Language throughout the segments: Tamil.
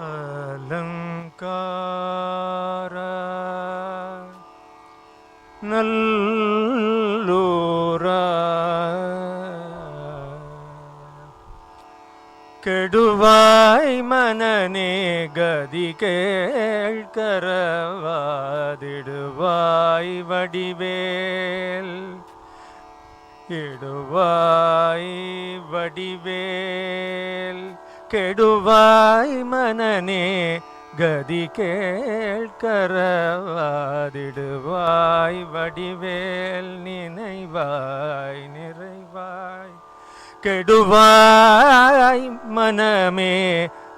அலங்கார நல்லூரா கெடுவாய் மனநே கதி கேள்கரவாதிடுவாய் வடிவேல் இடுவாய் வடிவேல் கெடுவாய் மனநே கதி கேள்கரவாதிடுவாய் வடிவேல் நினைவாய் நிறைவாய் கெடுவாய் மனமே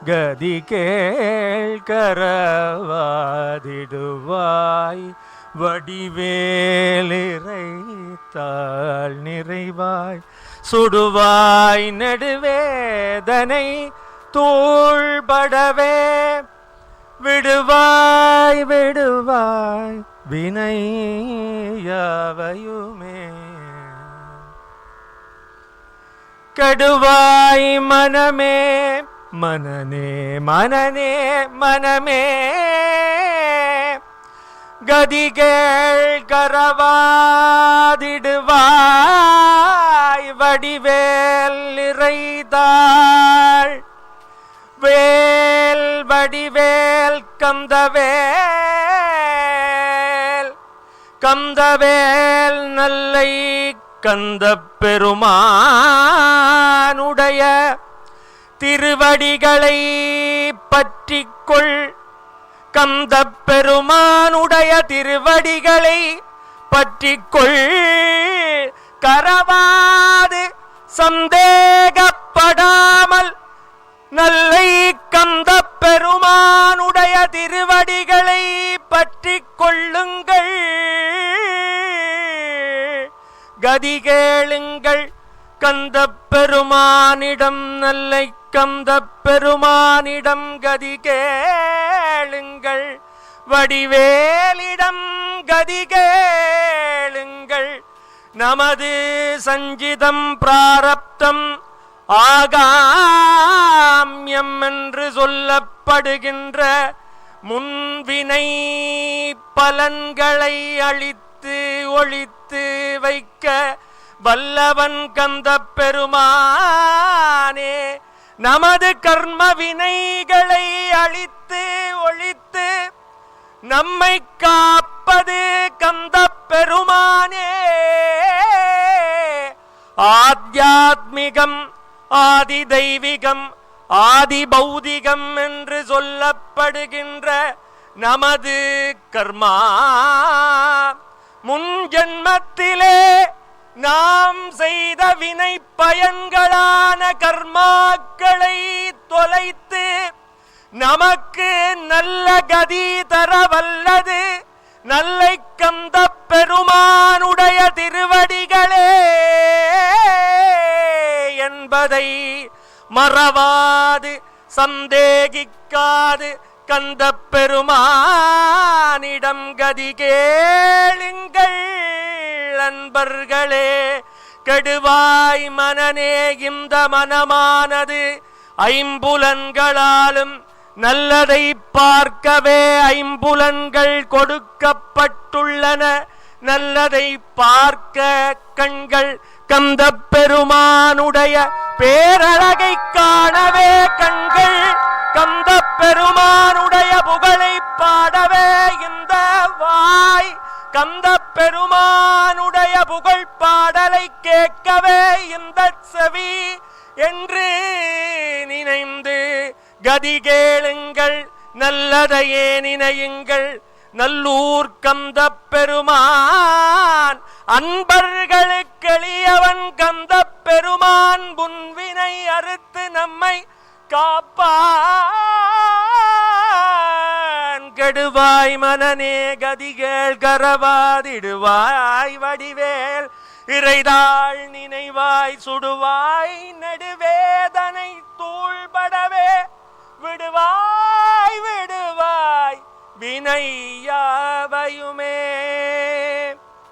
கதி கேள்கரவாதிடுவாய் வடிவேலிறைத்தாள் நிறைவாய் சுடுவாய் நெடுவேதனை தூள்படவே விடுவாய் விடுவாய் வினையாவையுமே கெடுவாய் மனமே மனநே மனநே மனமே கதி கேள்கரவாதிடுவாய் வடிவேல் இறைதாள் வேல் வடிவேல் கந்தவேல் கந்தவேல் நல்லை கந்தப் பெருமானுடைய திருவடிகளை பற்றிக்கொள் கந்தப் பெருமானுடைய திருவடிகளை பற்றிக்கொள் கரவாது சந்தேகப்படாமல் நல்லை கந்தப் பெருமானுடைய திருவடிகளை பற்றிக் கொள்ளுங்கள் கதி கேளுங்கள் கந்தப் பெருமானிடம் நல்லை கந்தப் பெருமானிடம் கதி கேளுங்கள் வடிவேலிடம் கதி கேளுங்கள் நமது சஞ்சிதம் பிராரப்தம் ஆகாம்யம் என்று சொல்லப்படுகின்ற முன்வினை பலன்களை அளித்து ஒழித்து வைக்க வல்லவன் கந்தப் பெருமானே நமது கர்ம வினைகளை அழித்து ஒழித்து நம்மை காப்பது கந்தப் பெருமானே ஆத்யாத்மிகம் ஆதி தெய்வீகம் ஆதி பௌதிகம் என்று சொல்லப்படுகின்ற நமது கர்மா முன் ஜன்மத்திலே நாம் செய்த வினை பயன்களான கர்மாக்களை தொலைத்து நமக்கு நல்ல கதி தர வல்லது நல்லை கந்தப் பெருமானுடைய திருவடிகளே என்பதை மறவாது சந்தேகிக்காது கந்தப் பெருமானிடம் கதி கேளுங்கள் அன்பர்களே கெடுவாய் மனநே இந்த மனமானது ஐம்புலன்களாலும் நல்லதை பார்க்கவே ஐம்புலன்கள் கொடுக்கப்பட்டுள்ளன நல்லதை பார்க்க கண்கள் கந்தப் பெருமானுடைய பேரழகை காணவே கண்கள் கந்தப் பெருமானுடைய புகழை பாடவே இந்த வாய் கந்தப் பெருமானுடைய புகழ் பாடலை கேட்கவே இந்த செவி என்று நினைந்து கதி கேளுங்கள் நல்லதையே நினையுங்கள் நல்லூர் கந்தப் பெருமான் அன்பர்களுக்கு எளியவன் கந்தப் பெருமான் புன்வினை அறுத்து நம்மை காப்பான் கெடுவாய் மனநே கதி கேள்கரவாதிடுவாய் வடிவேல் இறைதாள் நினைவாய் சுடுவாய் நெடுவேதனை தூள்படவே விடுவாய் விடுவாய் வினையாவையுமே